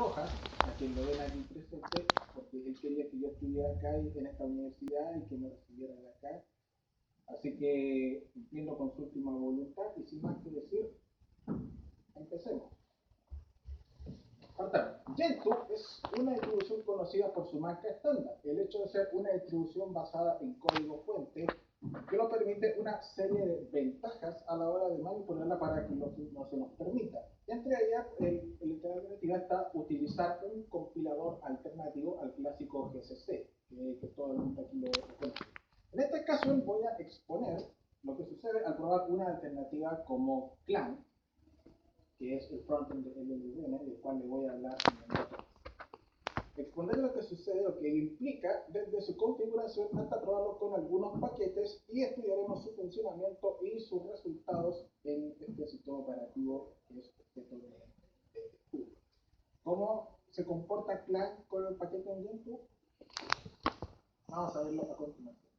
Rojas, a quien lo ven aquí presente, porque él quería que yo estudiara acá en esta universidad y que me recibiera de acá. Así que entiendo con su última voluntad y sin más que decir, empecemos. Gentoo es una distribución conocida por su marca estándar. El hecho de ser una distribución basada en código fuente que lo permite una serie de ventajas a la hora de manipularla para que no se nos permita. Entre ellas, la alternativa está utilizar un compilador alternativo al clásico GCC, que todo el mundo aquí lo conoce. En este caso voy a exponer lo que sucede al probar una alternativa como Clang, que es el frontend de LLVM, del cual le voy a hablar en el otro. Exponer lo que sucede, lo que implica desde su configuración hasta probarlo con algunos paquetes y estudiaremos su funcionamiento y sus resultados en este sistema operativo que es objeto de estudio. ¿Cómo se comporta Clang con el paquete en Gentoo? Vamos a verlo a continuación.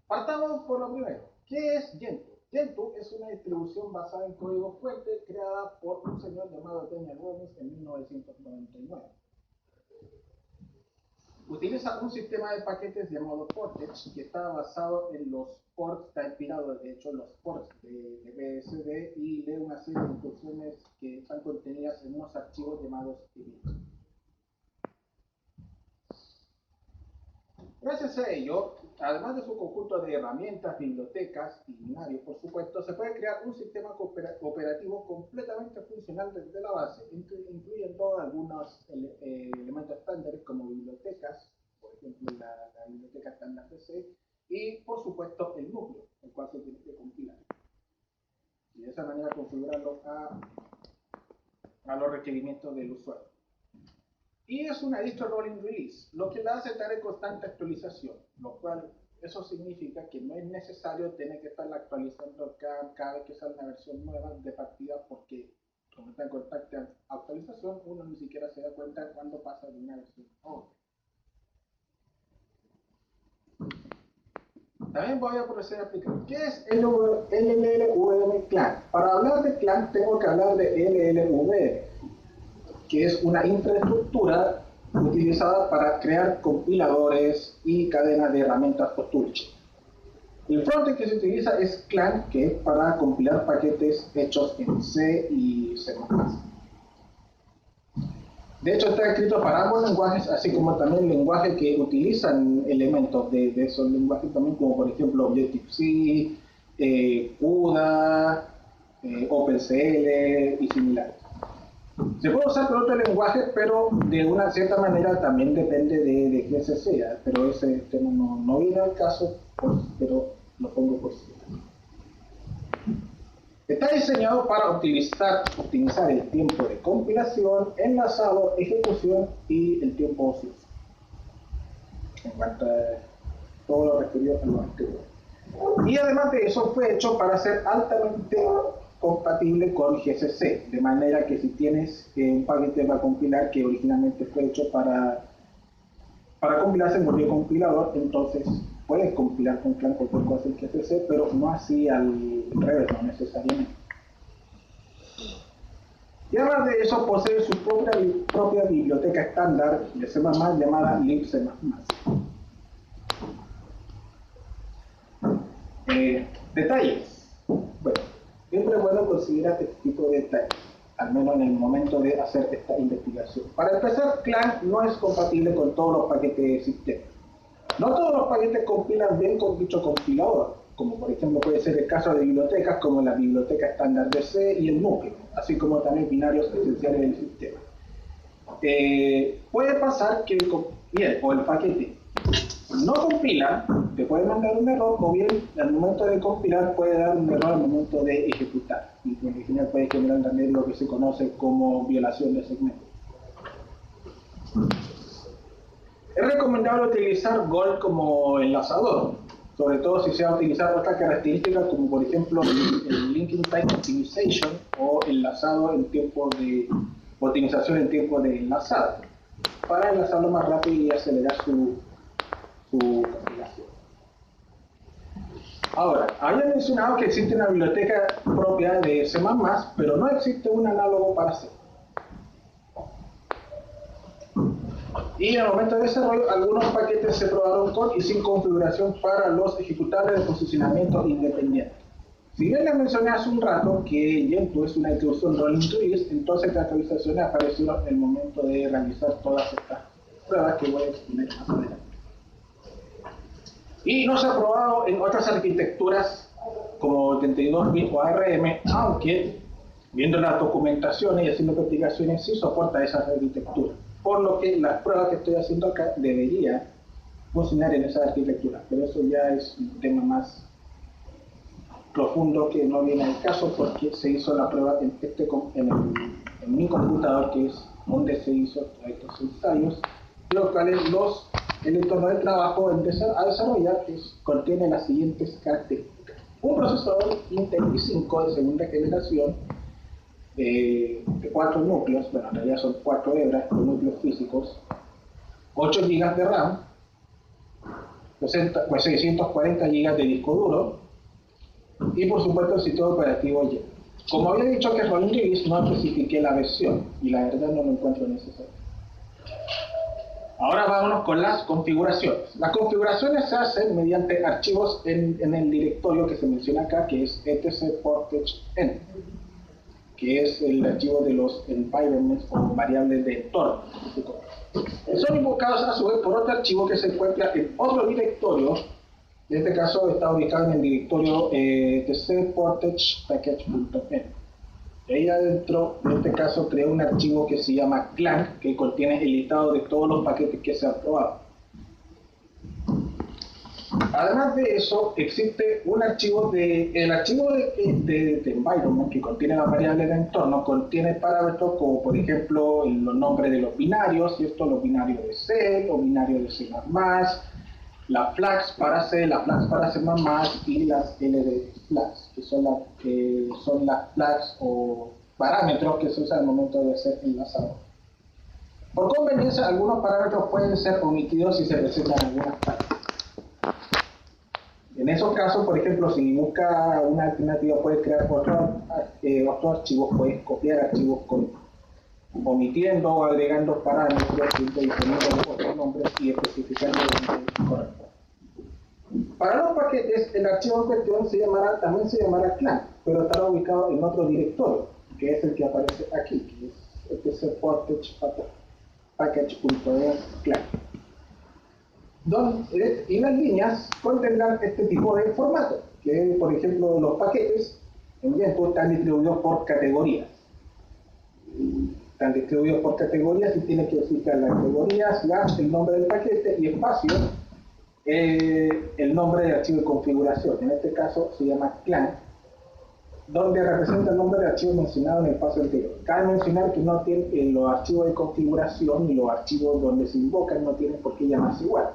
Partamos por lo primero. ¿Qué es Gentoo? Gentoo es una distribución basada en código fuente creada por un señor llamado Daniel Robbins en 1999. Utiliza un sistema de paquetes llamado Portage que está basado en los ports, está inspirado de hecho en los ports de BSD y de una serie de instrucciones que están contenidas en unos archivos llamados events. Gracias a ello, además de su conjunto de herramientas, bibliotecas y binarios, por supuesto, se puede crear un sistema operativo completamente funcional desde la base, incluyendo algunos elementos estándares como bibliotecas, por ejemplo la biblioteca estándar de C, y por supuesto el núcleo, el cual se tiene que compilar. Y de esa manera configurarlo a los requerimientos del usuario. Y es una distro rolling release, lo que la hace estar en constante actualización, lo cual eso significa que no es necesario tener que estarla actualizando cada vez que sale una versión nueva de partida, porque como está en constante actualización, uno ni siquiera se da cuenta cuando pasa de una versión a otra. También voy a proceder a explicar qué es LLVM Clang. Para hablar de Clang tengo que hablar de LLVM, que es una infraestructura utilizada para crear compiladores y cadenas de herramientas post-toolchain. El frontend que se utiliza es Clang, que es para compilar paquetes hechos en C y C++. De hecho, está escrito para ambos lenguajes, así como también lenguajes que utilizan elementos de esos lenguajes también, como por ejemplo Objective-C, CUDA, OpenCL y similares. Se puede usar por otro lenguaje, pero de una cierta manera también depende de qué se sea, pero ese tema no viene al caso, pero lo pongo por si. Está diseñado para optimizar el tiempo de compilación, enlazado, ejecución y el tiempo ocioso. En cuanto a todo lo referido a lo anterior. Y además de eso fue hecho para ser altamente compatible con GCC, de manera que si tienes un paquete para compilar que originalmente fue hecho para compilarse en cualquier compilador, entonces puedes compilar con Clang cualquier cosa en GCC, pero no así al revés, no necesariamente. Y además de eso posee su propia biblioteca estándar de C++ llamada libc++. Detalles. Bueno, siempre es bueno considerar este tipo de detalles, al menos en el momento de hacer esta investigación. Para empezar, Clang no es compatible con todos los paquetes de sistema. No todos los paquetes compilan bien con dicho compilador, como por ejemplo puede ser el caso de bibliotecas como la biblioteca estándar de C y el núcleo, así como también binarios esenciales del sistema. Puede pasar que el paquete no compila, te puede mandar un error, o bien al momento de compilar puede dar un error al momento de ejecutar, y en original puede generar también lo que se conoce como violación de segmento. Es recomendable utilizar Gold como enlazador, sobre todo si se va a utilizar otras características como por ejemplo el Linking Time Optimization o enlazado en tiempo de optimización en tiempo de enlazado, para enlazarlo más rápido y acelerar su compilación. Ahora, había mencionado que existe una biblioteca propia de C++, pero no existe un análogo para C. Y en el momento de desarrollo, algunos paquetes se probaron con y sin configuración para los ejecutables de posicionamiento independiente. Si bien les mencioné hace un rato que Gentoo es una distribución rolling release, entonces las actualizaciones aparecieron en el momento de realizar todas estas pruebas que voy a exponer más adelante. Y no se ha probado en otras arquitecturas como 32 bit o ARM, aunque viendo las documentaciones y haciendo investigaciones sí soporta esas arquitecturas. Por lo que las pruebas que estoy haciendo acá debería funcionar en esa arquitectura, pero eso ya es un tema más profundo que no viene al caso porque se hizo la prueba en mi computador, que es donde se hizo estos ensayos, de los cuales el entorno de trabajo a desarrollar contiene las siguientes características. Un procesador Intel i5 de segunda generación de 4 núcleos, bueno en realidad son 4 hebras con núcleos físicos, 8 GB de RAM, 640 GB de disco duro y por supuesto el sistema operativo Jet. Como había dicho que es rolling release, no especifiqué la versión y la verdad no lo encuentro necesario. Ahora vámonos con las configuraciones. Las configuraciones se hacen mediante archivos en el directorio que se menciona acá, que es etc.portage-n, que es el archivo de los environments o variables de entorno. Son invocados a su vez por otro archivo que se encuentra en otro directorio. En este caso está ubicado en el directorio etc.portage-package.n. Ahí adentro, en este caso, creé un archivo que se llama clang, que contiene el listado de todos los paquetes que se han probado. Además de eso, existe un archivo el archivo de environment, que contiene las variables de entorno, contiene parámetros como, por ejemplo, los nombres de los binarios, ¿cierto? Los binarios de C, los binarios de C++, las flags para C, las flags para C++ y las LD flags, que son las flags o parámetros que se usan al momento de ser enlazado. Por conveniencia, algunos parámetros pueden ser omitidos si se presentan en algunas partes. En esos casos, por ejemplo, si busca una alternativa, puedes crear otro archivo, puedes copiar archivos omitiendo o agregando parámetros y poniendo otros nombres y especificando el correcto. Para los paquetes, el archivo en cuestión también se llamará clang, pero estará ubicado en otro directorio, que es el que aparece aquí, que es el package.clang. Y las líneas contendrán este tipo de formato, que por ejemplo los paquetes en Gentoo están distribuidos por categorías. Están distribuidos por categorías y tiene que citar la categoría, slash, el nombre del paquete y espacio, el nombre del archivo de configuración. En este caso se llama clang, donde representa el nombre del archivo mencionado en el paso anterior. Cabe mencionar que no tiene, los archivos de configuración y los archivos donde se invocan no tienen por qué llamarse igual.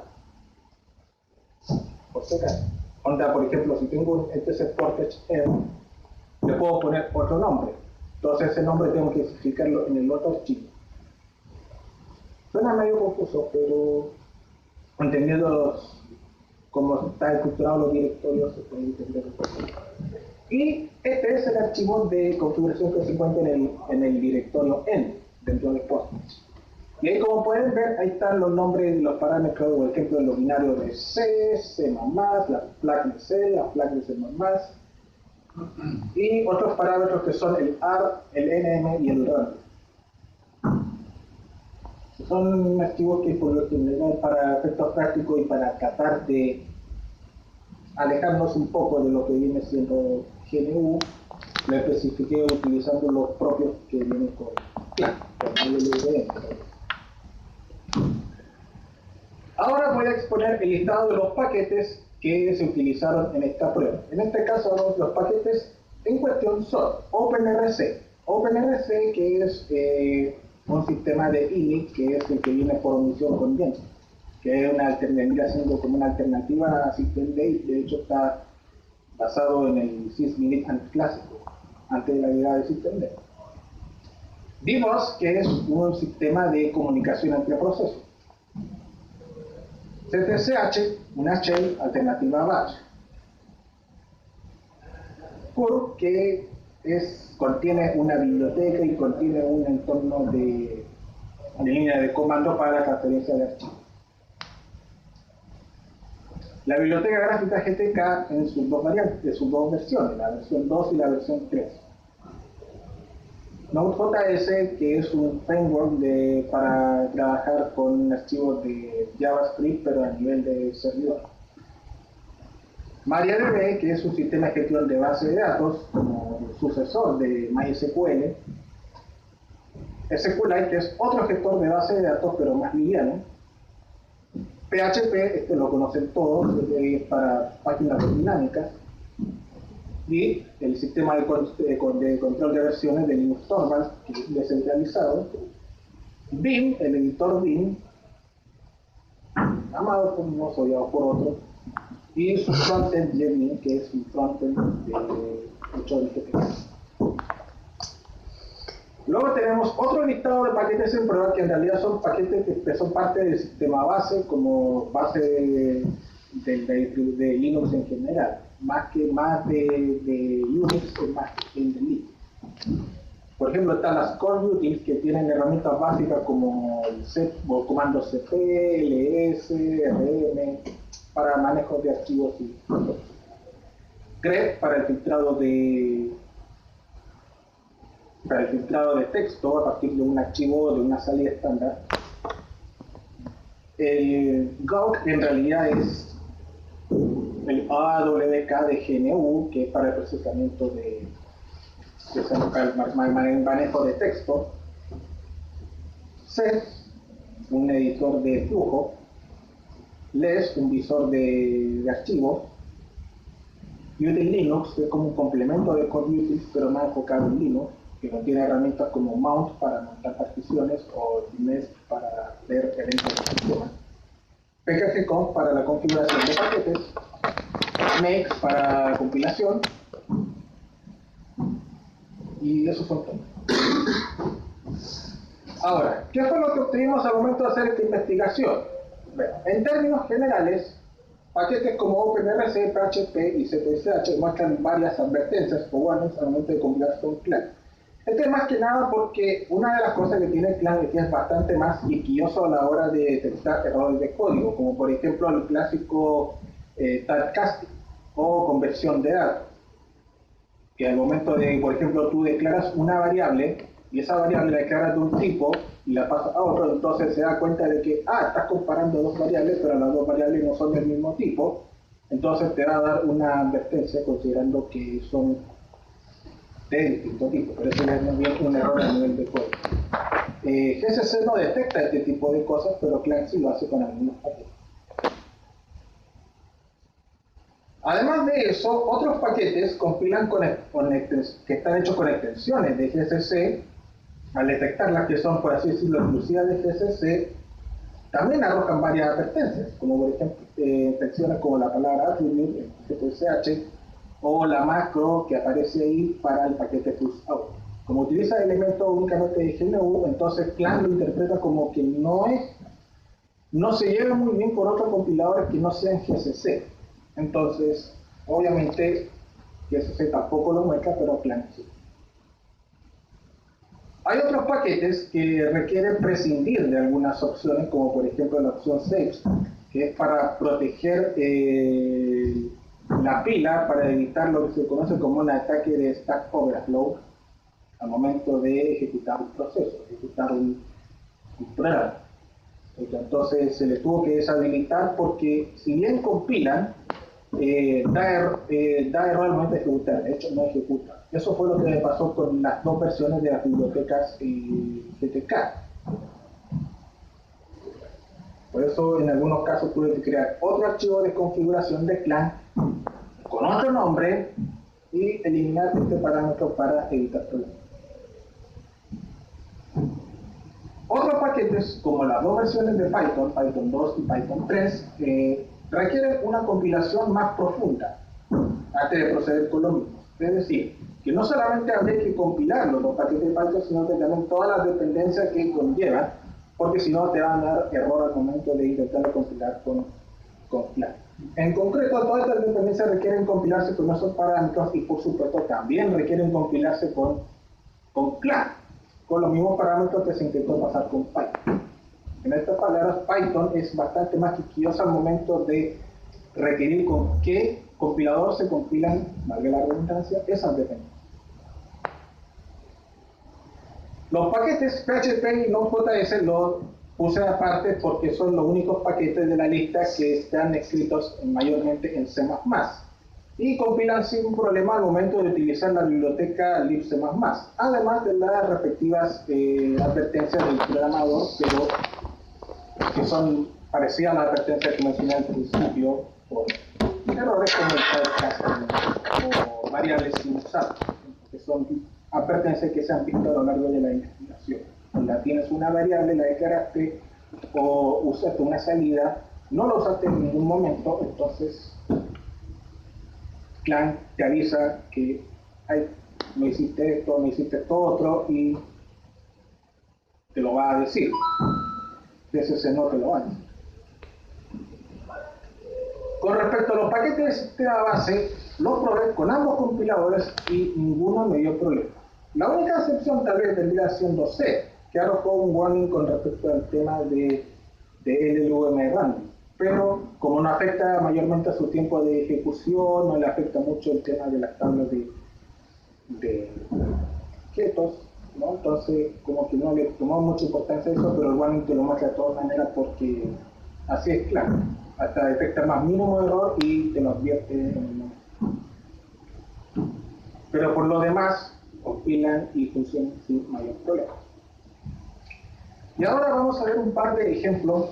Por si acaso. Por ejemplo, si tengo un etc.portage-n, le puedo poner otro nombre. Entonces ese nombre tengo que especificarlo en el otro archivo. Suena medio confuso, pero entendiendo cómo está estructurado los directorios se puede entender un poco. Y este es el archivo de configuración que se encuentra en el directorio N dentro del Portage. Y ahí, como pueden ver, ahí están los nombres de los parámetros, por ejemplo, de los binarios de C, C++, la flag de C, la flag de C++, y otros parámetros que son el AR, el NM y el RUN. Son archivos que, por lo general, para efectos prácticos y para tratar de alejarnos un poco de lo que viene siendo GNU, lo especifiqué utilizando los propios que vienen con clang, con LLVM. Ahora voy a exponer el listado de los paquetes que se utilizaron en esta prueba. En este caso, los paquetes en cuestión son OpenRC. OpenRC, que es un sistema de init, que es el que viene por omisión con Gentoo, que es una alternativa, siendo como una alternativa a Systemd. De hecho está basado en el sysminit clásico, antes de la llegada de Systemd. DBus, que es un sistema de comunicación entre procesos. CTCH, una shell alternativa a Bash. Curve, que contiene una biblioteca y contiene un entorno de de línea de comando para la transferencia de archivos. La biblioteca gráfica GTK en sus dos variantes, en sus dos versiones, la versión 2 y la versión 3. Node.js, que es un framework para trabajar con archivos de JavaScript, pero a nivel de servidor. MariaDB, que es un sistema de gestión de base de datos, como el sucesor de MySQL. SQLite, que es otro gestor de base de datos, pero más liviano. PHP, este lo conocen todos, es para páginas web dinámicas. Y el sistema de control de versiones de Linux Torvalds, que es descentralizado. Vim, el editor Vim, amado por unos, odiado por otros. Y su frontend Jetmin, que es un frontend hecho de GTK. Luego tenemos otro listado de paquetes en prueba que en realidad son paquetes que son parte del sistema base, como base de Linux en general, más de Unix, es más que de Linux. Por ejemplo, están las core utils que tienen herramientas básicas como el comandos cp, ls, rm, para manejo de archivos y grep para el filtrado de texto a partir de un archivo de una salida estándar. El Gawk en realidad es el AWK de GNU, que es para el procesamiento de manejo de texto. Ceph, un editor de flujo. LES, un visor de archivos. Util Linux, que es como un complemento de Core Utils, pero más enfocado en Linux, que contiene herramientas como Mount para montar particiones o Nest para ver eventos del sistema. PKGConf para la configuración de paquetes. Make para la compilación. Y eso son todos. Ahora, ¿qué fue lo que obtuvimos al momento de hacer esta investigación? Bueno, en términos generales, paquetes como OpenRC, PHP y CPSH muestran varias advertencias o warnings al momento de compilar con Clang. Este es más que nada porque una de las cosas que tiene Clang es que es bastante más quisquilloso a la hora de detectar errores de código, como por ejemplo el clásico typecasting o conversión de datos. Que al momento de, por ejemplo, tú declaras una variable y esa variable la declaras de un tipo y la pasas a otro, entonces se da cuenta de que, estás comparando dos variables, pero las dos variables no son del mismo tipo, entonces te va a dar una advertencia considerando que son de distinto tipo, pero eso es más bien un error a nivel de código. GCC no detecta este tipo de cosas, pero Clang sí lo hace con algunos paquetes. Además de eso, otros paquetes compilan que están hechos con extensiones de GCC. Al detectarlas, que son, por así decirlo, exclusivas de GCC, también arrojan varias advertencias, como por ejemplo extensiones como la palabra attribute en GPSH o la macro que aparece ahí para el paquete push-out. Como utiliza elementos únicamente de GNU, entonces Clang lo interpreta como que no se lleva muy bien por otros compiladores que no sean GCC. Entonces, obviamente, GCC tampoco lo muestra, pero Clang sí. Hay otros paquetes que requieren prescindir de algunas opciones, como por ejemplo la opción Saves, que es para proteger la pila, para evitar lo que se conoce como un ataque de Stack Overflow al momento de ejecutar un proceso, ejecutar un programa. Entonces se le tuvo que deshabilitar porque si bien compilan, da error al momento de ejecutar, de hecho no ejecuta. Eso fue lo que me pasó con las dos versiones de las bibliotecas GTK. Por eso en algunos casos tuve que crear otro archivo de configuración de Clang con otro nombre y eliminar este parámetro para evitar problemas. Otros paquetes, como las dos versiones de Python, Python 2 y Python 3, requieren una compilación más profunda antes de proceder con lo mismo. Es decir, que no solamente habría que compilar los dos paquetes de Python, sino que también todas las dependencias que conllevan, porque si no te van a dar error al momento de intentar compilar con Clang. En concreto, todas estas dependencias requieren compilarse con esos parámetros y por supuesto también requieren compilarse con Clang, con los mismos parámetros que se intentó pasar con Python. En estas palabras, Python es bastante más quisquilloso al momento de requerir con qué compilador se compilan, valga la redundancia, esas dependencias. Los paquetes PHP y Node.js los puse aparte porque son los únicos paquetes de la lista que están escritos mayormente en C++. Y compilan sin problema al momento de utilizar la biblioteca libc++, además de las respectivas advertencias del programador, pero que son parecidas a las advertencias que mencioné al principio, por errores como el typecasting o variables sin usar, que son advertencias que se han visto a lo largo de la investigación. Cuando tienes una variable, la declaraste o usaste una salida, no la usaste en ningún momento, entonces Clang te avisa que no hiciste esto, no hiciste esto otro, y te lo va a decir. DSC no te lo va a decir. Con respecto a los paquetes de sistema base, los probé con ambos compiladores y ninguno me dio problema. La única excepción tal vez vendría siendo C, que arrojó un warning con respecto al tema de LLVM random. Pero como no afecta mayormente a su tiempo de ejecución, no le afecta mucho el tema de las tablas de quietos, ¿no? Entonces como que no le tomó mucha importancia eso, pero el warning te lo muestra de todas maneras porque así es claro. Hasta detecta más mínimo error y te lo advierte en el momento. Pero por lo demás, compilan y funcionan sin mayor problema. Y ahora vamos a ver un par de ejemplos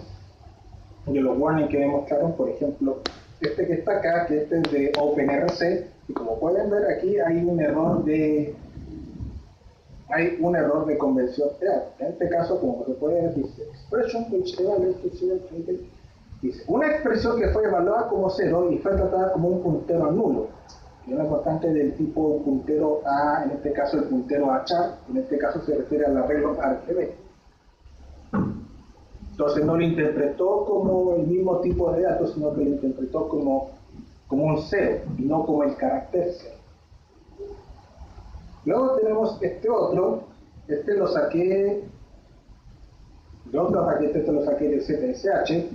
de los warnings que demostraron. Por ejemplo, este que está acá, que este es de OpenRC, y como pueden ver aquí hay un error de convención real. En este caso, como se puede ver, dice expression which evaluates to zero table. Dice una expresión que fue evaluada como cero y fue tratada como un puntero nulo. Y una constante del tipo puntero a, en este caso el puntero a char, en este caso se refiere al arreglo RGB. Entonces no lo interpretó como el mismo tipo de datos, sino que lo interpretó como un cero y no como el carácter cero. Luego tenemos este otro, este lo saqué de otro paquete, este lo saqué de ZSH,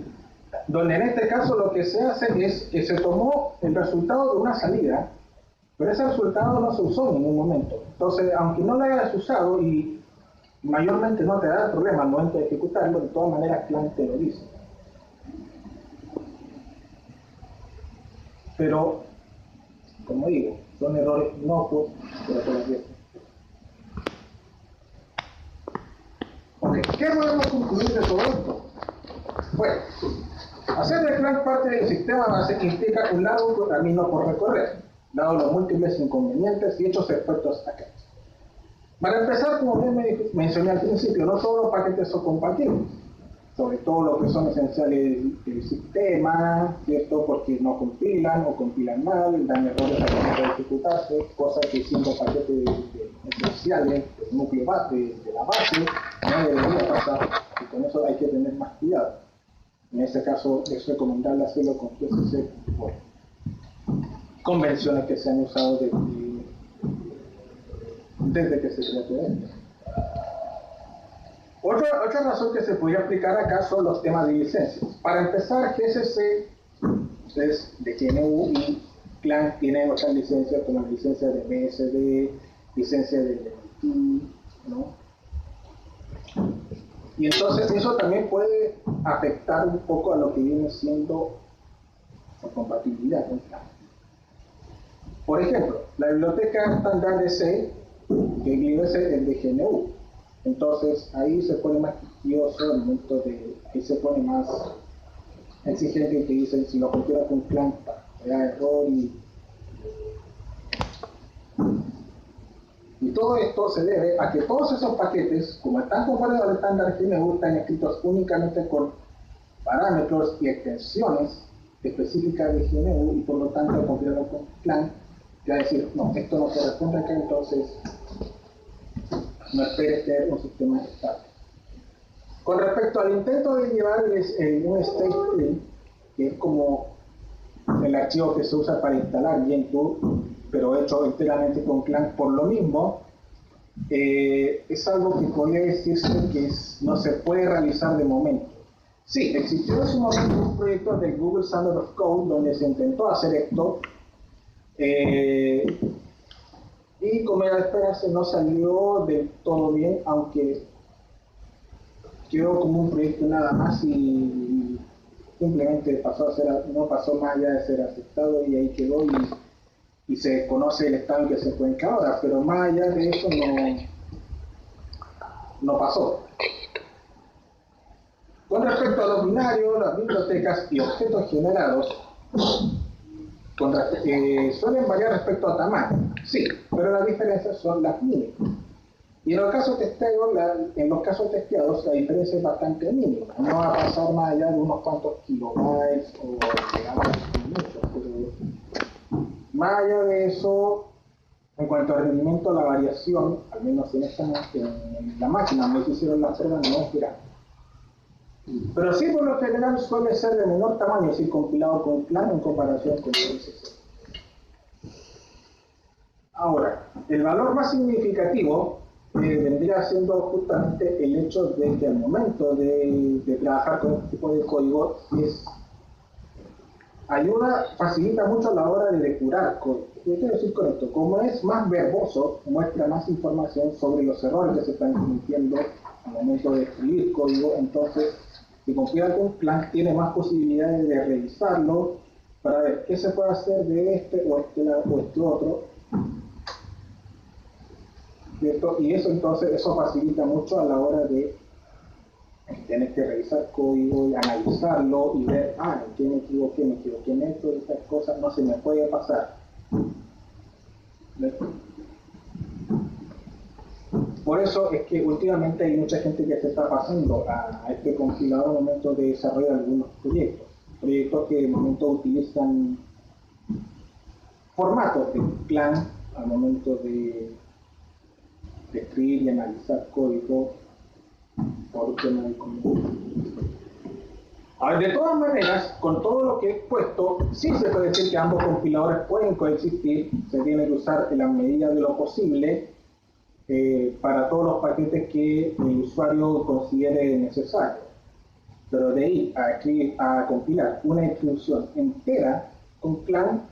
donde en este caso lo que se hace es que se tomó el resultado de una salida, pero ese resultado no se usó en ningún momento. Entonces, aunque no lo hayas usado y mayormente no te da problema al momento de ejecutarlo, de todas maneras Clang te lo dice. Pero, como digo, son errores inocuos, pero todavía. Ok, ¿qué podemos concluir de todo esto? Bueno, hacer de Clang parte del sistema base implica un largo camino por recorrer, dado los múltiples inconvenientes y hechos expuestos acá. Para empezar, como bien mencioné al principio, no todos los paquetes son compatibles, sobre todo los que son esenciales del sistema, ¿cierto? Porque no compilan o compilan mal, dan errores al momento de ejecutarse, cosas que siendo paquetes esenciales del núcleo base, de la base, no debería pasar, y con eso hay que tener más cuidado. En este caso es recomendable hacerlo con GCC por convenciones que se han usado desde que se creó todo esto. Otra razón que se podría aplicar acá son los temas de licencias. Para empezar, GCC es de GNU y Clang tiene otras licencias como la licencia de BSD, licencia de MIT, ¿no? Y entonces eso también puede afectar un poco a lo que viene siendo la compatibilidad con Clang. Por ejemplo, la biblioteca estándar de C, que es de GNU. Entonces ahí se pone más quisquilloso al momento de, ahí se pone más exigente y te dicen si lo compara con Clang, te da error y todo esto se debe a que todos esos paquetes, como están conformes al estándar GNU, están escritos únicamente con parámetros y extensiones específicas de GNU y por lo tanto al compararlo con Clang te va a decir, no, esto no corresponde acá, entonces no esperes tener un sistema estable. Con respecto al intento de llevarles un state, que es como el archivo que se usa para instalar Gentoo, pero hecho enteramente con Clang por lo mismo, es algo que podría decirse que no se puede realizar de momento. Sí, existió en su momento un proyecto del Google Standard of Code donde se intentó hacer esto, y como era de esperarse no salió del todo bien, aunque quedó como un proyecto nada más y simplemente pasó a ser, no pasó más allá de ser aceptado y ahí quedó, y se desconoce el estado en que se encuentra ahora, pero más allá de eso no pasó. Con respecto a los binarios, las bibliotecas y objetos generados suelen variar respecto a tamaño, sí, pero las diferencias son las mínimas. Y en los casos testeados, la diferencia es bastante mínima. No va a pasar más allá de unos cuantos kilobytes o mucho, pero más allá de eso, en cuanto al rendimiento, la variación, al menos en la máquina donde se hicieron las pruebas, no es grande. Pero sí, por lo general, suele ser de menor tamaño si compilado con plan en comparación con el SC. Ahora, el valor más significativo vendría siendo justamente el hecho de que al momento de trabajar con este tipo de código facilita mucho a la hora de depurar código. ¿Qué quiero decir con esto? Como es más verboso, muestra más información sobre los errores que se están cometiendo al momento de escribir código, entonces si compila con plan tiene más posibilidades de revisarlo para ver qué se puede hacer de este o este otro. ¿Cierto? Y eso facilita mucho a la hora de tener que revisar código y analizarlo y ver, en qué me equivoqué en esto, estas cosas no se me puede pasar. Por eso es que últimamente hay mucha gente que se está pasando a este compilador al momento de desarrollar algunos proyectos que de momento utilizan formatos de plan al momento de escribir y analizar código por tema de comunicación. De todas maneras, con todo lo que he expuesto, sí se puede decir que ambos compiladores pueden coexistir, se tiene que usar en la medida de lo posible para todos los paquetes que el usuario considere necesario. Pero de ahí a compilar una instrucción entera con plan,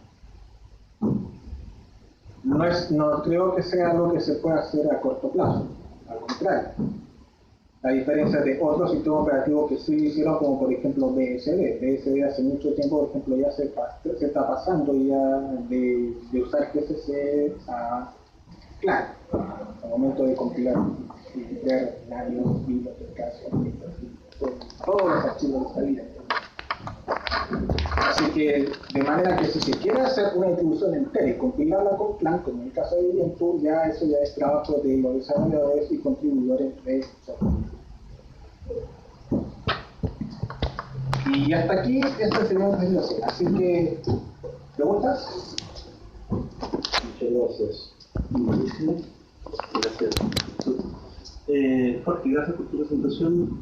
no creo que sea algo que se pueda hacer a corto plazo, al contrario. A diferencia de otros sistemas operativos que sí lo hicieron, como por ejemplo BSD. BSD hace mucho tiempo, por ejemplo, ya se está pasando ya de usar GCC a Clang, al momento de compilar binarios, bibliotecas, todos los archivos de salida. Así que, de manera que si se quiere hacer una distribución entera y compilarla con plan, como en el caso de Gentoo, eso ya es trabajo de los desarrolladores y contribuidores de software. Y hasta aquí esta sería una presentación. Así que, ¿preguntas? Muchas gracias. Gracias. Jorge, gracias por tu presentación.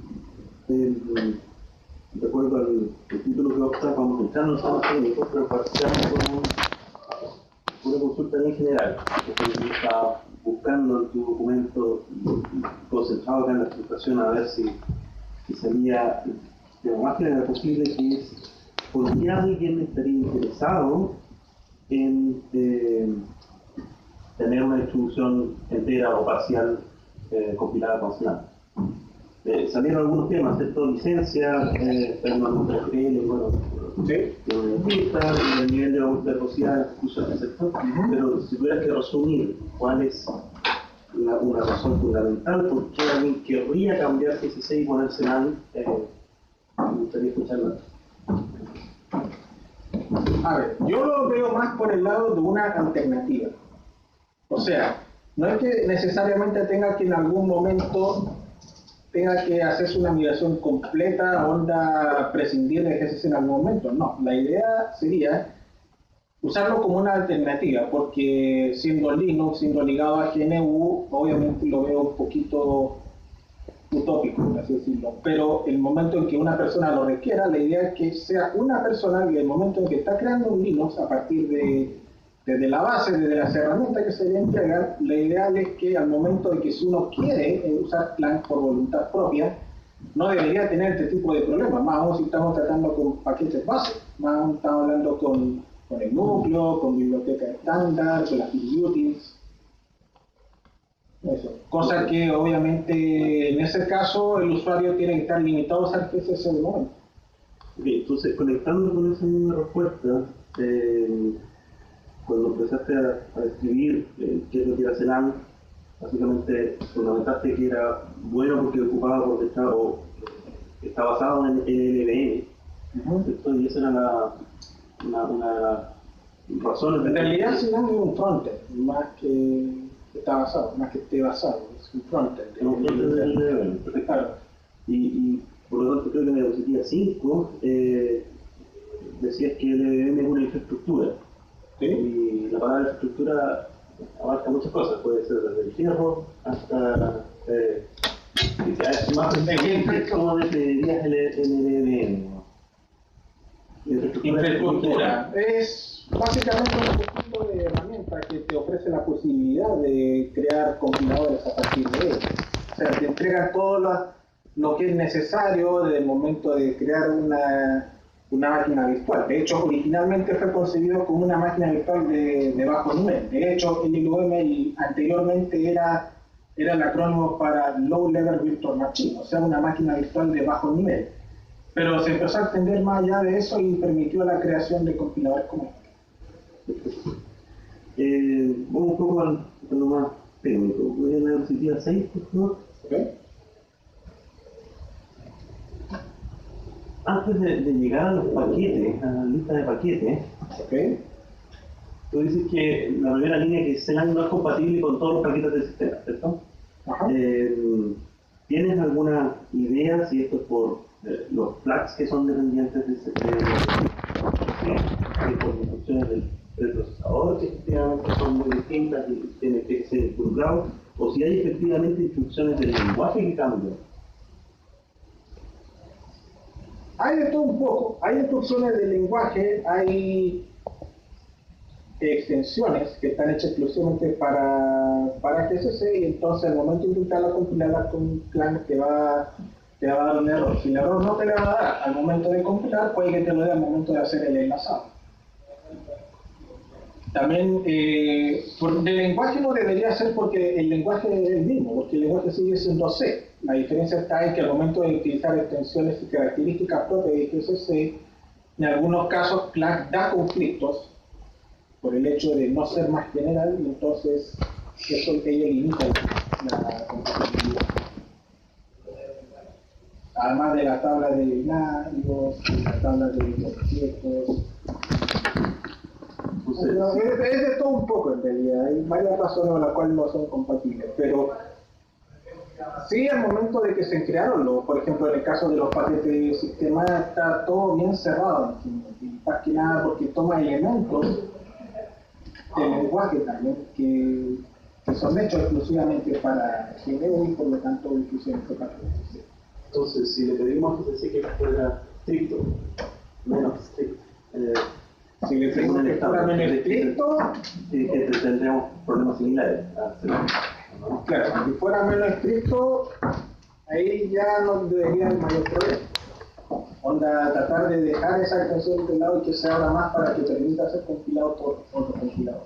De acuerdo al título que opta, vamos a entrar en los temas técnicos, pero partimos con una consulta en general. Porque estaba buscando en tu documento concentrado acá en la presentación a ver si salía de lo más general posible, que es por qué alguien estaría interesado en tener una distribución entera o parcial compilada con SLAM. Salieron algunos temas, ¿cierto? Licencia, bueno, ¿sí? El nivel de velocidad de ejecución, ¿cierto? Pero si tuvieras que resumir cuál es una razón fundamental por qué alguien querría cambiar GCC y poner SLAM, me gustaría escucharlo. A ver, yo lo veo más por el lado de una alternativa. O sea, no es que necesariamente tenga que en algún momento tenga que hacerse una migración completa, prescindir de GCC en algún momento. No, la idea sería usarlo como una alternativa, porque siendo Linux, siendo ligado a GNU, obviamente lo veo un poquito utópico, por así decirlo. Pero el momento en que una persona lo requiera, la idea es que sea una persona que el momento en que está creando un Linux a partir de desde la base, desde las herramientas que se le entregan, lo ideal es que al momento de que si uno quiere usar Clang por voluntad propia, no debería tener este tipo de problemas, más aún si estamos tratando con paquetes base, más aún estamos hablando con el núcleo, con bibliotecas estándar, con las utils. Eso. Cosa que obviamente en ese caso el usuario tiene que estar limitado a usar GCC de momento. Bien, entonces conectando con esa misma respuesta, cuando empezaste a describir qué es lo que era CELAN, básicamente fundamentaste que era bueno porque ocupaba porque está basado en LLVM. Y esa era una de las razones. En realidad CELAN es un frontend, más que está basado, más que esté basado, es un frontend. Es un frontend de LLVM. Claro. Y por lo tanto creo que en la diapositiva 5 decías que LLVM es una infraestructura. ¿Sí? Y la palabra infraestructura abarca muchas cosas, puede ser desde el fierro hasta más específico como definirías el LLVM. Infraestructura es básicamente un conjunto de herramientas que te ofrece la posibilidad de crear compiladores a partir de ellos. O sea, te entregan todo lo que es necesario desde el momento de crear una máquina virtual. De hecho, originalmente fue concebido como una máquina virtual de bajo nivel. De hecho, LLVM anteriormente era el acrónimo para Low Level Virtual Machine, o sea, una máquina virtual de bajo nivel. Pero se empezó a extender más allá de eso y permitió la creación de compiladores como vamos un poco a lo más técnico. Voy a la diapositiva 6, por favor. Okay. Antes de llegar a los paquetes, a la lista de paquetes, okay, tú dices que la primera línea que CELAN no es compatible con todos los paquetes del sistema, ¿cierto? Ajá. ¿Tienes alguna idea si esto es por los flags que son dependientes de por instrucciones del procesador que efectivamente son muy distintas y tienen que ser involucrados, o si hay efectivamente instrucciones del lenguaje que cambian? Hay de todo un poco, hay instrucciones del lenguaje, hay extensiones que están hechas exclusivamente para GCC y entonces al momento de intentar compilarla con Clang te va a dar un error. Si el error no te la va a dar al momento de compilar, puede que te lo dé al momento de hacer el enlazado. También del lenguaje no debería ser porque el lenguaje es el mismo, porque el lenguaje sigue siendo C. La diferencia está en que al momento de utilizar extensiones y características propias de GCC, en algunos casos Clang da conflictos por el hecho de no ser más general y entonces eso ello limita la compatibilidad. Además de la tabla de binarios, la tabla de objetos. Es de todo un poco en realidad, hay varias razones por las cuales no son compatibles, pero sí al momento de que se crearon, por ejemplo en el caso de los paquetes de sistema está todo bien cerrado, más que nada porque toma elementos del lenguaje también que son hechos exclusivamente para GNU y por lo tanto exclusivamente para GCC. Entonces, si le pedimos a GCC que fuera estricto, menos estricto, si le pedimos que fuera menos estricto, tendríamos problemas similares. ¿no? Claro, si fuera menos estricto, ahí ya no debería haber mayor problema. Onda, tratar de dejar esa extensión de lado y que se abra más para que permita ser compilado por otro compilador.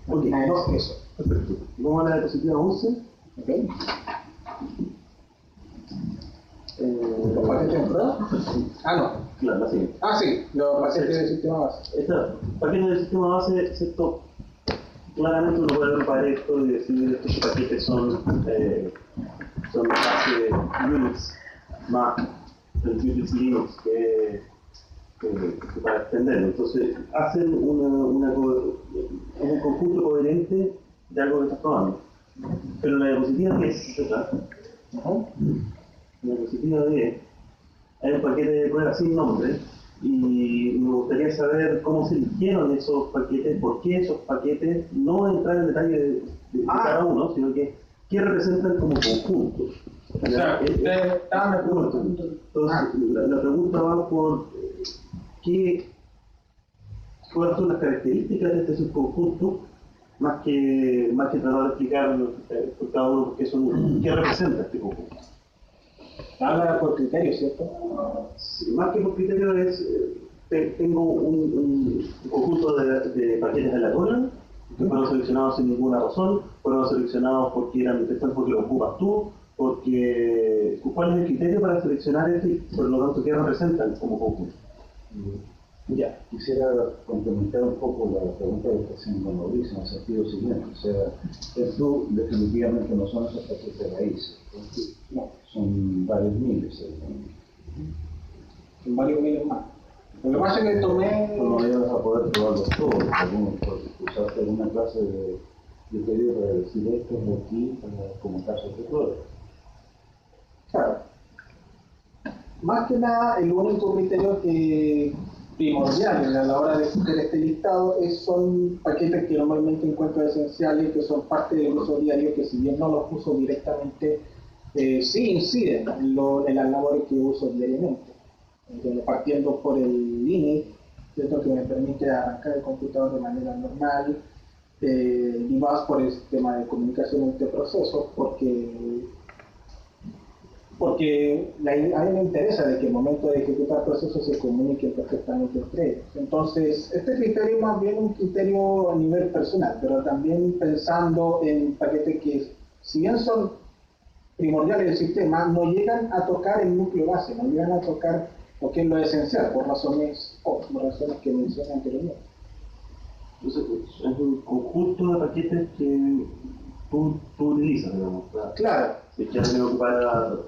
Ok, no, eso. Perfecto. Vamos a la diapositiva 11. Ok. ¿Los paquetes en prueba? Ah, no. Claro, la siguiente. Ah, sí, los paquetes del sistema base. Paquetes del sistema base, excepto, claramente uno puede agrupar esto y decir que estos paquetes son base de Unix más el Unix Linux para extenderlo. Entonces, hacen un conjunto coherente de algo que estás probando. Pero la diapositiva 10, ¿verdad? La diapositiva 10 hay un paquete de prueba sin nombre y me gustaría saber cómo se eligieron esos paquetes, por qué esos paquetes, no entrar en detalle de cada uno, sino que qué representan como conjuntos. O sea, entonces, la pregunta va por qué cuáles son las características de este subconjunto, más que tratar de explicar por cada uno qué representa este conjunto. Habla por criterio, ¿cierto? Sí, más que por criterio es, tengo un conjunto de paquetes aleatorios que fueron seleccionados sin ninguna razón, fueron seleccionados porque eran porque los ocupas tú, porque ¿cuál es el criterio para seleccionar este y por lo tanto qué representan como conjunto? Ya, quisiera complementar un poco la pregunta que está haciendo Mauricio en el sentido siguiente. O sea, esto definitivamente no son esos paquetes de raíces, no, son varios miles. Son varios miles más. Lo que pasa es que tomé... No ibas a poder probarlos todos, usaste alguna clase de criterio para decir esto es de aquí como casos de prueba. Claro. Más que nada, el único criterio que primordial a la hora de escoger este listado son paquetes que normalmente encuentro esenciales, que son parte del uso diario, que si bien no los uso directamente, sí inciden en las labores que uso diariamente. Partiendo por el init, ¿cierto? Que me permite arrancar el computador de manera normal, debug por el sistema de comunicación entre procesos, porque a mí me interesa de que el momento de ejecutar procesos se comuniquen perfectamente entre ellos. Entonces, este criterio es más bien un criterio a nivel personal, pero también pensando en paquetes que, si bien son primordiales del sistema, no llegan a tocar el núcleo base, no llegan a tocar lo que es lo esencial, por razones que mencioné anteriormente. Entonces, es un conjunto de paquetes que tú utilizas, digamos. Claro. Si quieres ocupar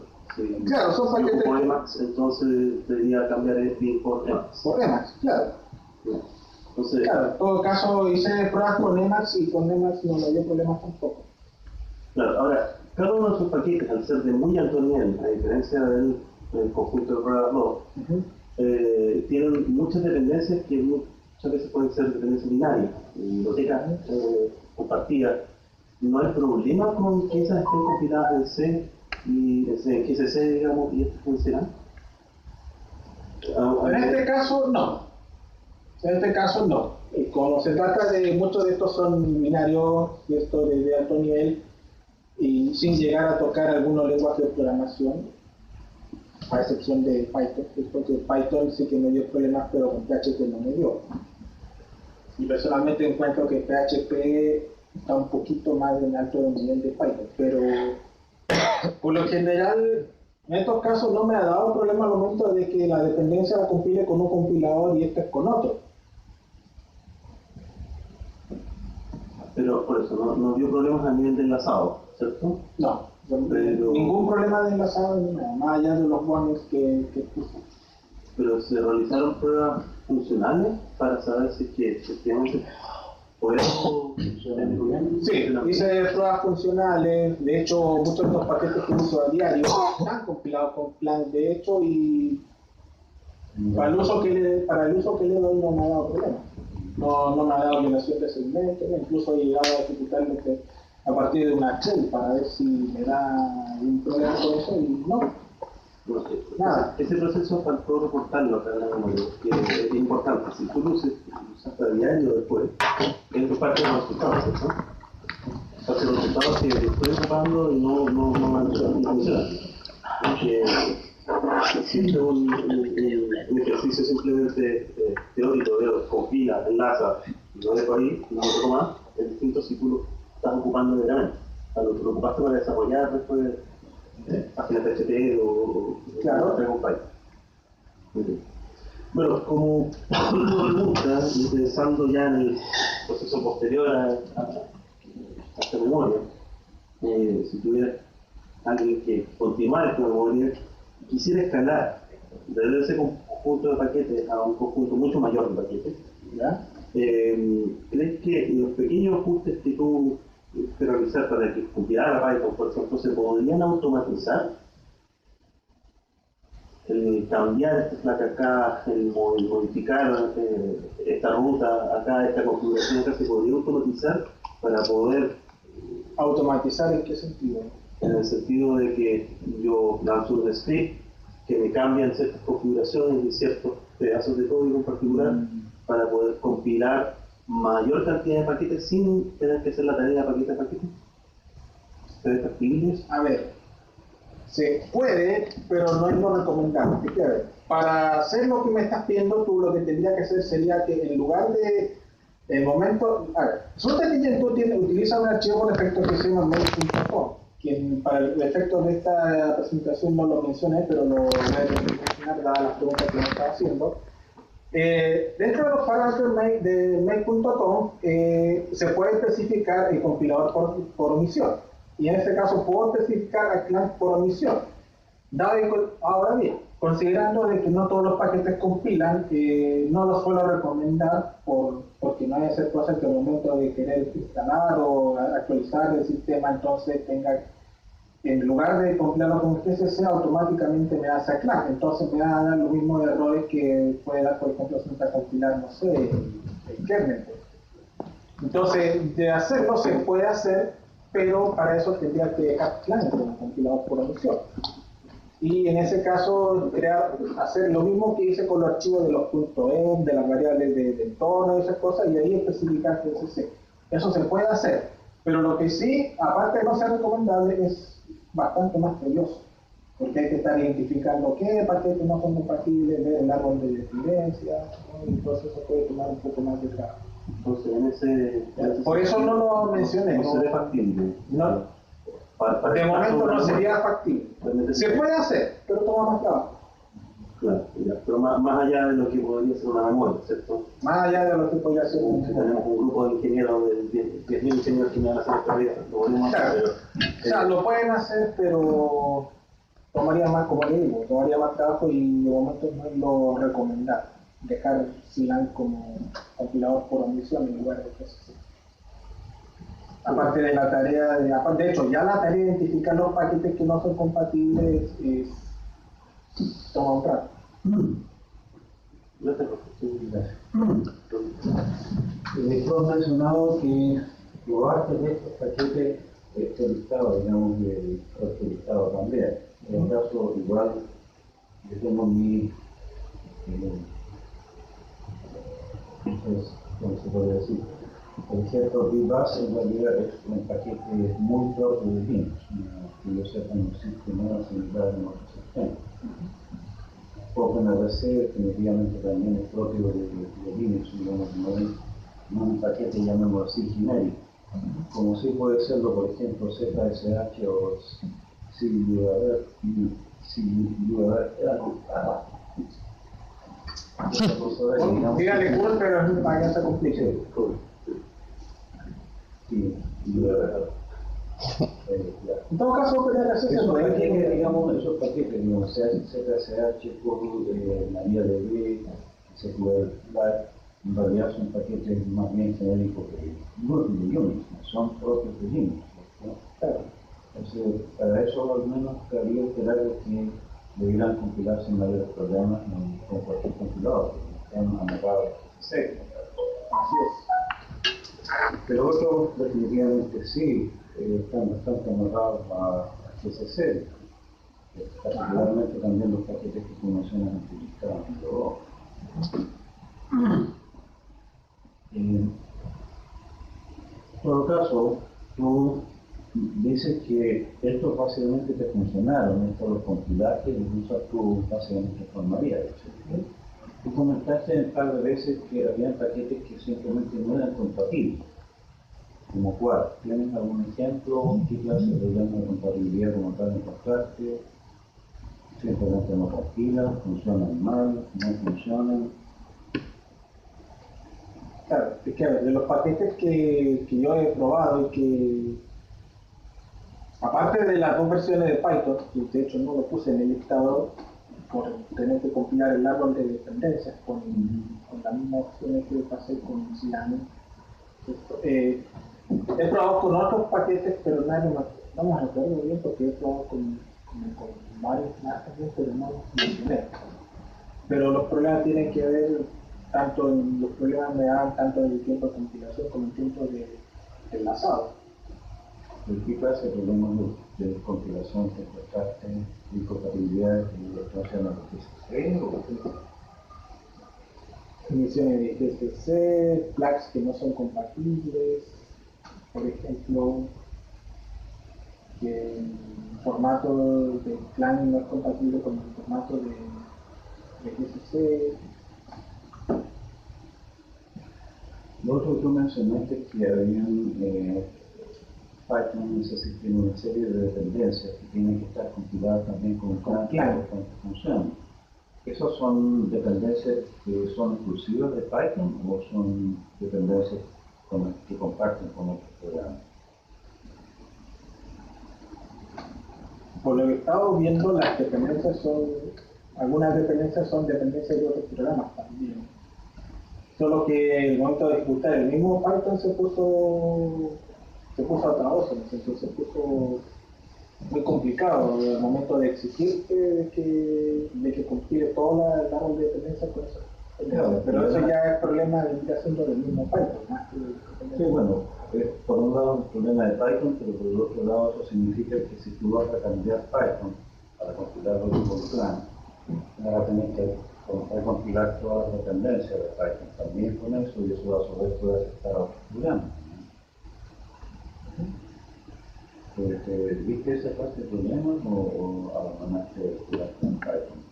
claro, son paquetes por Emacs, entonces debería cambiar el pin por Emacs. Por Emacs, claro. Entonces, claro, en todo caso hice pruebas con Emacs y con Emacs no había problemas tampoco. Claro, ahora, cada uno de esos paquetes, al ser de muy alto nivel, a diferencia del conjunto de pruebas 2, tienen muchas dependencias que muchas veces pueden ser dependencias binarias, bibliotecas compartidas. No hay problema con que esas estén compiladas en C y en GCC, digamos, y estas funcionan. En este caso, no. En este caso, no. Como se trata de, muchos de estos son binarios, y esto de alto nivel, y sin llegar a tocar algunos lenguajes de programación, a excepción de Python, porque Python sí que me dio problemas, pero con PHP no me dio. Y personalmente encuentro que PHP está un poquito más en alto nivel de Python, pero por lo general, en estos casos no me ha dado problema al momento de que la dependencia la compile con un compilador y este con otro. Pero por eso, no dio problemas a nivel de enlazado, ¿cierto? No, ningún problema de enlazado ni nada, más allá de los warnings que puse. Pero se realizaron pruebas funcionales para saber si es que efectivamente podemos Sí, hice pruebas funcionales. De hecho, muchos de los paquetes que uso a diario están compilados con plan de hecho y para el uso que le doy no me ha dado problema. No me ha dado violación de segmentos, incluso he llegado a ejecutarlo a partir de una shell para ver si me da un problema con eso y no. Nada. Ese proceso faltó reportarlo acá en la memoria, que es importante. Si tú lo usaste a diario después, es parte de los resultados, ¿cierto? Parte de los resultados que estoy ocupando y no funciona. Porque existe un ejercicio simplemente teórico de compila, enlaza, y lo dejo ahí, no lo toco más, es distinto si tú lo estás ocupando diariamente. Cuando tú lo ocupaste para desarrollar después páginas PHP o claro. con Python. Bueno, como pregunta, y pensando ya en el proceso posterior a esta memoria, si tuviera alguien que continuara esta memoria, quisiera escalar desde ese conjunto de paquetes a un conjunto mucho mayor de paquetes, ¿ya? ¿Crees que los pequeños ajustes que tú realizar para que compilara Python, por ejemplo, se podrían automatizar? El cambiar esta placa acá, el modificar esta ruta acá, esta configuración acá, ¿se podría automatizar para poder... ¿Automatizar en qué sentido? En el sentido de que yo lanzo un script que me cambian ciertas configuraciones de ciertos pedazos de código en particular para poder compilar mayor cantidad de paquetes sin tener que hacer la tarea paquete a paquete? ¿Se ve factible? A ver, se puede, pero no es lo recomendable. Es que, a ver, para hacer lo que me estás pidiendo, tú lo que tendría que hacer sería que en lugar de el momento, a ver, resulta que tú utiliza un archivo con efectos que se llama mail.com, quien para el efecto de esta presentación no lo mencioné, pero lo voy a mencionar dadas las preguntas que me estaba haciendo. Dentro de los parámetros de mail.com se puede especificar el compilador por omisión, y en este caso puedo especificar a Clang por omisión. Ahora bien, considerando de que no todos los paquetes compilan, no los suelo recomendar porque no hay que ser cosas que al momento de querer instalar o actualizar el sistema, entonces tenga, en lugar de compilarlo con GCC, automáticamente me hace a Clang. Entonces me va a dar los mismos errores que puede dar, por ejemplo, si me compilar, no sé, el kernel. Entonces, de hacerlo se puede hacer, pero para eso tendría que dejar Clang como compilador por omisión. Y en ese caso, hacer lo mismo que hice con los archivos de los .env, de las variables de entorno y esas cosas, y ahí especificar GCC. Eso se puede hacer, pero lo que sí, aparte de no ser recomendable, es bastante más tedioso, porque hay que estar identificando qué paquetes no son compatibles, ver el árbol de dependencia, ¿no? Y entonces eso puede tomar un poco más de trabajo. Entonces, por eso no lo mencioné. No se ve factible. No, de momento no sería factible. Se puede hacer, pero toma más trabajo. Claro, pero más allá de lo que podría ser una memoria, ¿cierto? Más allá de lo que podría ser tenemos un grupo de ingenieros, de 10.000 ingenieros que me van a hacer esta vida, lo podemos hacer, pero, o sea, lo pueden hacer, pero tomaría más, como le digo, tomaría más trabajo y de momento no es lo recomendable. Dejar Clang como compilador por omisión en lugar de GCC. Aparte de la tarea, de hecho, ya la tarea de identificar los paquetes que no son compatibles toma un rato. Tú has mencionado que parte de estos paquetes este listado, digamos, de este listado también. En el caso, igual, yo tengo mi, entonces, ¿cómo se puede decir? El cierto BBAS en realidad es un paquete muy propio de Linux, que yo sepa no existe nada similar en otros sistemas. OpenRC definitivamente también es propio de Linux, digamos, no un paquete, llamémoslo así, genérico. Como sí puede serlo, por ejemplo, ZSH o CUR. Dígale cool, pero es un paquete complicado. Sí, en todo caso, esos paquetes, digamos, ZSH, MariaDB, SQL Lite, en realidad son paquetes más bien genéricos que no de Linux, son propios de Linux, ¿no? Claro. Entonces, para eso al menos cabría esperar que debieran compilarse sin mayores problemas con cualquier compilador, que estén amarrados a GCC. Así es. Pero otros definitivamente sí, están bastante amarrados a GCC, particularmente también los paquetes que tú mencionas en tu lista. En todo caso, tú dices que estos básicamente te funcionaron, estos los compilaste y los usas tú básicamente con María. Tú comentaste un par de veces que había paquetes que simplemente no eran compatibles. ¿Como cuál? ¿Tienes algún ejemplo? ¿Qué clase de problema de compatibilidad como tal encontraste? ¿Simplemente no compilan? ¿Funcionan mal? ¿No funcionan? Claro, es que a ver, de los paquetes que yo he probado y que, aparte de las dos versiones de Python, que de hecho no lo puse en el listado por tener que compilar el árbol de dependencias con las mismas opciones que pasé con Clang, he probado con otros paquetes, pero no me recuerdo bien porque he probado con varios más también, pero no los mencioné. Pero los problemas tienen que ver tanto en los problemas me dan tanto en el tiempo de compilación como en el tiempo de enlazado. ¿Qué clase de problemas de compilación que encontraste, incompatibilidades y relación a los GCC? definiciones de GCC, flags que no son compatibles, por ejemplo, que el formato de Clang no es compatible con el formato de GCC. Lo otro que tú mencionaste es que habían Python necesita una serie de dependencias que tienen que estar compiladas también con Clang para que funcione. ¿Esas son dependencias que son exclusivas de Python o son dependencias que comparten con otros programas? Por lo que he estado viendo, las dependencias son, algunas dependencias son dependencias de otros programas también. Solo que el momento de ejecutar el mismo Python se puso a trabajo, entonces se puso muy complicado el momento de exigirte de que compile toda la árbol de dependencia con eso. Claro, pero eso ya es problema de ir haciendo del mismo Python, más que sí, bueno, por un lado es un problema de Python, pero por el otro lado eso significa que si tú vas a cambiar Python para compilarlo con Clang, vas a tener que compilar todas las dependencias de Python también con eso, y eso a su vez puede afectar a otros programas. ¿Viste esa parte de problemas o abandonaste de estudiar con Python?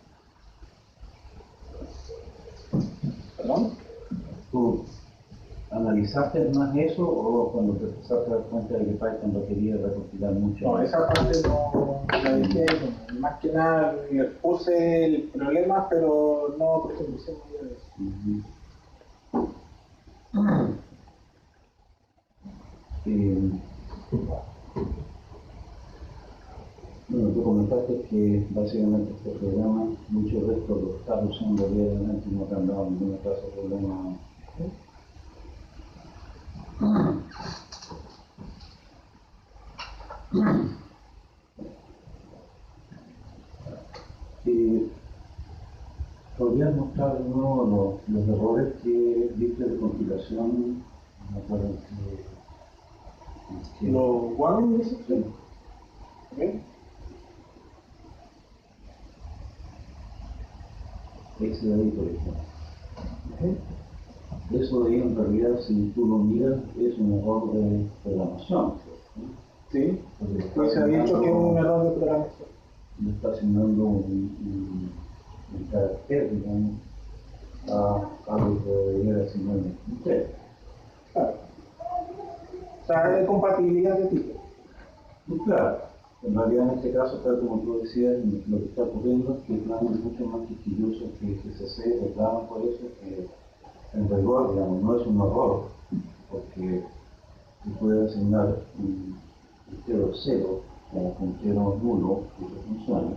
¿Perdón? ¿Tú analizaste más eso o cuando te empezaste a dar cuenta de que Python requería recompilar mucho? No, esa parte no la dejé, más que nada le puse el problema, pero no profundicé más de eso. Bueno, tú comentaste que básicamente este programa, muchos de estos lo estás usando diariamente y no te han dado ninguna clase de problema. ¿Podrías mostrar de nuevo los errores que viste de compilación? Me acuerdo que ¿Los warning dices? sí. ¿Okay? Ese de ahí, por ejemplo. Eso de ahí, en realidad, si tú lo miras, es un error de programación. Sí, pues se ha dicho que es un error de programación. Le está asignando un carácter, digamos, a algo que debería asignarle un texto. Claro. O sea, de compatibilidad de tipo. Y claro, en realidad en este caso, tal como tú decías, lo que está ocurriendo es que el plan es mucho más quisquilloso que GCC, reclama por eso que en rigor, digamos, no es un error, porque tú puedes asignar un puntero 0 como puntero nulo, que eso funciona,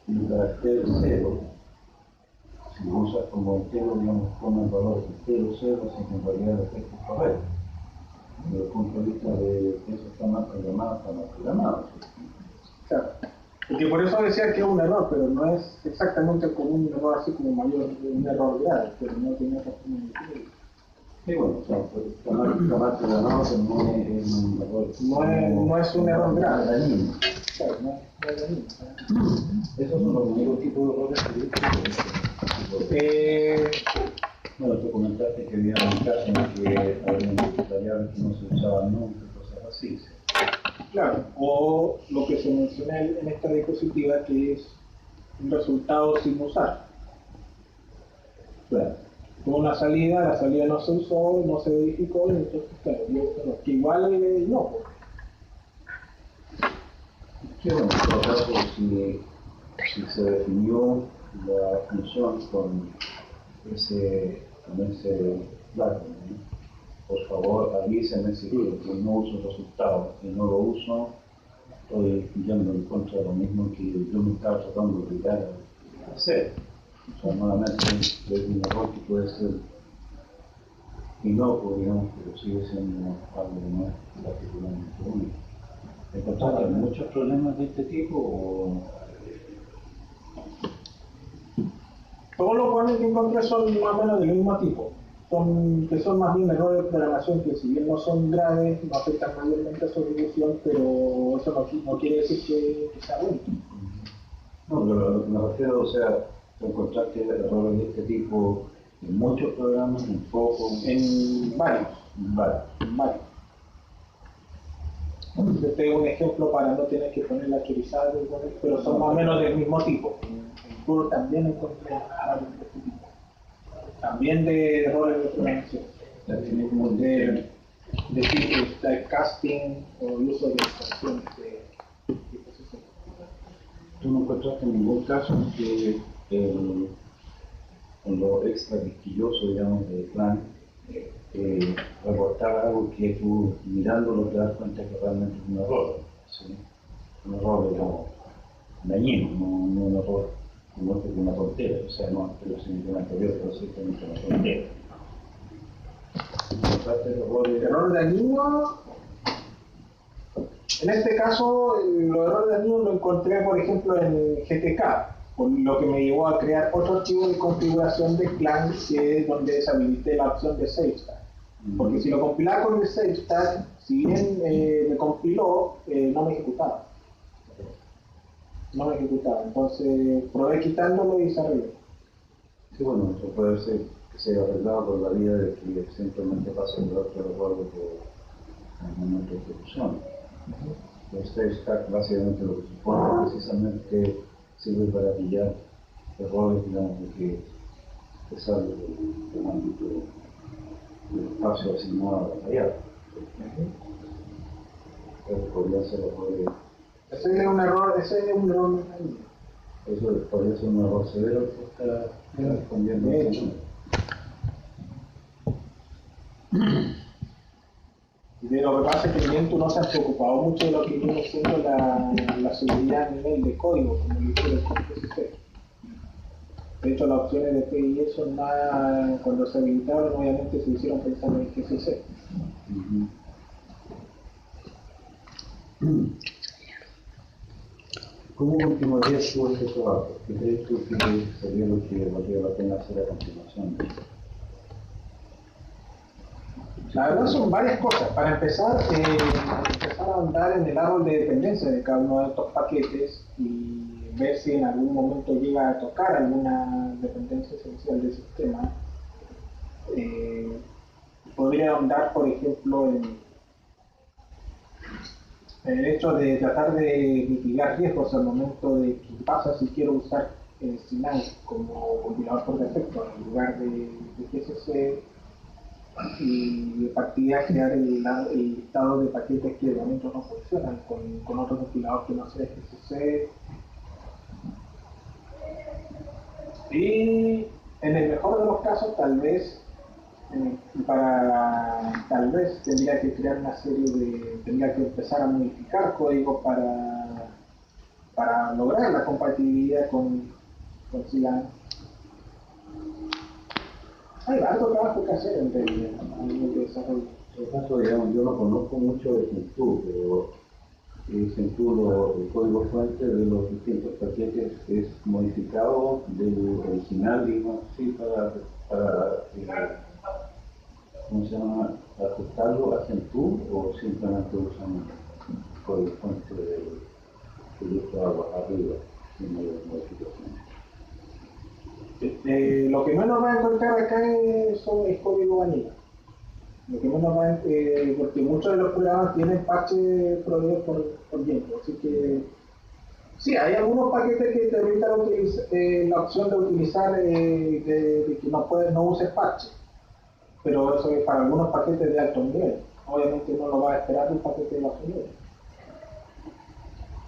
y un carácter 0, si lo usas como entero, digamos, toma el valor entero 0, así que en realidad el efecto es correcto. Desde el punto de vista de que eso está mal programado, está mal programado. Claro. Porque por eso decía que es un error, pero no es exactamente como un error así como mayor, un error grave, pero no tiene otra forma de decirlo. Sí, bueno, o sea, está mal programado, pero no es un error. No es un error grave. Dañino. Claro, no es dañino. Esos son los únicos tipos de errores que bueno, tú comentaste que había un caso en que había variables que no se usaban nunca, cosas así. ¿Sí? Claro, o lo que se menciona en esta diapositiva, que es un resultado sin usar. Claro. Tuvo una salida, la salida no se usó, no se verificó, y entonces, claro, que igual no. Sí, bueno, en todo caso, si se definió la función con ese plugin, ¿no? Por favor, avísenme si no uso el resultado. Si no lo uso, estoy yendo en contra de lo mismo que yo me estaba tratando de obligar a hacer. O sea, nuevamente es un error que puede ser inocuo, digamos, pero sigue siendo algo que no es particularmente único. ¿Encontraste muchos problemas de este tipo o...? Todos los warnings que encontré son más o menos del mismo tipo. Que son más bien errores de programación que, si bien no son graves, no afectan mayormente a su ejecución, pero eso no quiere decir que sea bueno. No, pero a lo que me refiero, o sea, tú encontraste errores de este tipo En muchos programas, en pocos, En varios. varios. Vale. Yo te doy un ejemplo para no tener que poner la churizada, pero son más o menos del mismo tipo. En Puro también encontré varios de este tipo. También de errores de programación. Como de typecasting o el uso de extensiones de procesos. ¿Tú no encontraste en ningún caso que en lo extra quisquilloso, digamos, del plan, reportar algo que tú mirándolo te das cuenta que realmente es un error? ¿Sí? Un error, digamos, dañino, no un error como que una tontera, o sea, no es lo simplemente anterior, pero sí que es una tontera. ¿Encontraste errores? Error dañino. En este caso, los errores dañinos lo encontré, por ejemplo, en GTK, por lo que me llevó a crear otro archivo de configuración de clan, que es donde deshabilité la opción de SafeStack. Porque si lo compilaba con el SafeStack, si bien me compiló, no me ejecutaba. No me ejecutaba. Entonces probé quitándolo y se arregló. Sí, bueno, eso puede ser que sea arreglado por la vía de que simplemente pase el otro error en el momento de ejecución. El SafeStack básicamente lo que supone precisamente sirve para pillar errores, digamos, que salen del ámbito del espacio asignado a la variable. Pero podría ser errores. Ese es un error dañino. Eso podría ser un error severo que está respondiendo. De hecho. Y lo que pasa es que también tú no te has preocupado mucho de lo que viene siendo la seguridad a nivel de código, como lo hicieron con PCC. De hecho, las opciones de PIE son más, cuando se habilitaron, obviamente se hicieron pensando en GCC. ¿Cómo continuarías tú este trabajo? ¿Qué crees tú que sería lo que valdría la pena hacer a continuación? La verdad son varias cosas. Para empezar, empezar a andar en el árbol de dependencia de cada uno de estos paquetes y ver si en algún momento llega a tocar alguna dependencia esencial del sistema. Podría andar, por ejemplo, en el hecho de tratar de mitigar riesgos al momento de qué pasa si quiero usar Sinai como compilador por defecto en lugar de GCC. Y de partida crear el listado de paquetes que de momento no funcionan con otro compilador que no sea GCC. Y en el mejor de los casos, tal vez tendría que crear una tendría que empezar a modificar código para lograr la compatibilidad con CLAN. Hay harto trabajo que hacer en realidad a nivel de desarrollo. En todo caso, digamos, yo no conozco mucho de Gentoo, pero Gentoo, el código fuente de los distintos paquetes es modificado del original, digamos así, para ¿cómo se llama? Ajustarlo a Gentoo, o simplemente usan el código fuente del uso arriba, sin mayores modificaciones. Lo que menos va a encontrar acá es código vanilla. Lo que menos va porque muchos de los programas tienen parches proveídos por Gentoo, así que sí, hay algunos paquetes que te permiten la opción de utilizar de que no uses parches, pero eso es para algunos paquetes de alto nivel. Obviamente no lo va a esperar un paquete de bajo nivel.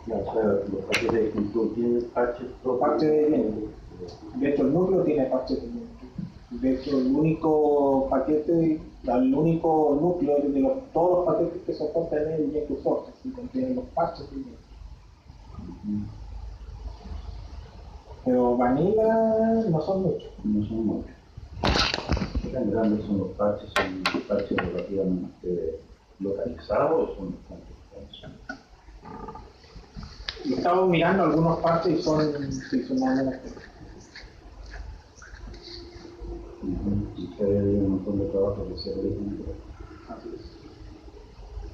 O sea, los paquetes de Gentoo tienen parches propios. De Gentoo. De hecho, el núcleo tiene parches de Gentoo. De hecho, el único núcleo de todos los paquetes que soportan es el Gentoo Source, que contiene los parches de Gentoo. Pero vanilla no son muchos. No son muchos. ¿Qué tan grandes son los parches? ¿Son parches relativamente localizados o son bastante extensos? Estamos mirando algunos parches y son más o menos. Y que hay un montón de trabajo que se realiza. Así es.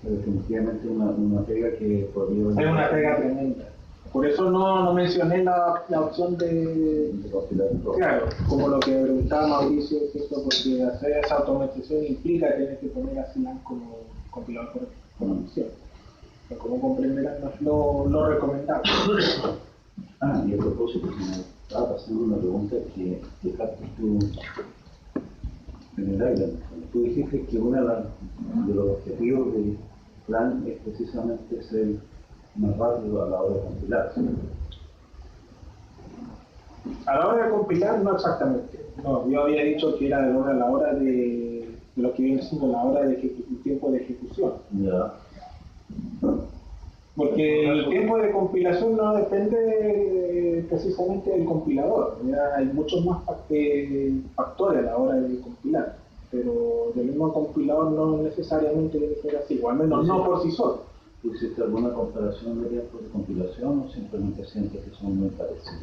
Definitivamente una pega que podría... Es una pega tremenda. Por eso no mencioné la opción de compilar todo. claro, como lo que preguntaba Mauricio, ¿cierto? Porque hacer esa automatización implica tener que poner a Silan como compilador por opción. Pero como comprenderán, no es lo recomendable. Y a propósito, se me estaba pasando una pregunta que dejaste tú en el aire. Tú dijiste que uno de los objetivos del plan es precisamente ser más rápido a la hora de compilar. ¿Sí? A la hora de compilar, no exactamente. No, yo había dicho que era a la hora de lo que viene siendo la hora de el tiempo de ejecución. Ya. Porque el tiempo de compilación no depende precisamente del compilador. Ya hay muchos más factores a la hora de compilar. Pero del mismo compilador no necesariamente debe ser así, o al menos no por sí solo. ¿Hiciste alguna comparación de tiempos de compilación o simplemente sientes que son muy parecidos?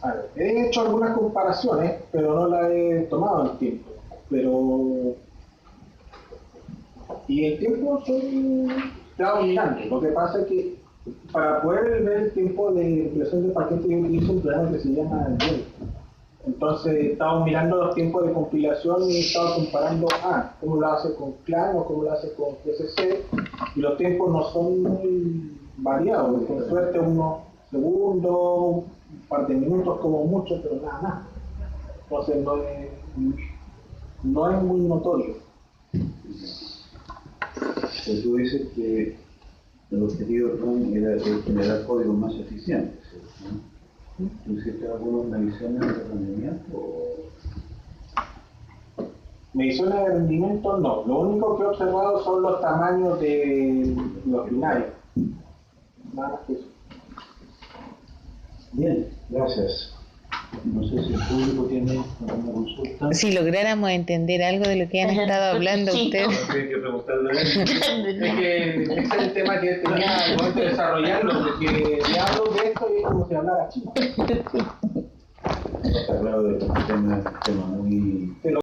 A ver, he hecho algunas comparaciones, pero no las he tomado en tiempo. Y el tiempo está dominante. Lo que pasa es que para poder ver el tiempo de impresión de paquete yo utilizo un programa que se llama Gel. Entonces he estado mirando los tiempos de compilación y he estado comparando cómo lo hace con Clang o cómo lo hace con PCC, y los tiempos no son muy variados, con suerte unos segundos, un par de minutos como mucho, pero nada más. Entonces no es muy notorio. Pero tú dices que el objetivo del plan era generar códigos más eficientes, ¿no? ¿Tú hiciste algunas mediciones de rendimiento? Mediciones de rendimiento no. Lo único que he observado son los tamaños de los binarios. Nada más que eso. Bien, gracias. No sé si el público tiene alguna consulta. Si lográramos entender algo de lo que han estado hablando ustedes. Hay que preguntarle a él. Es que ese es el tema que tenía al momento de desarrollarlo, porque ya hablo de esto y es como si hablara chino. Está claro de que es un tema muy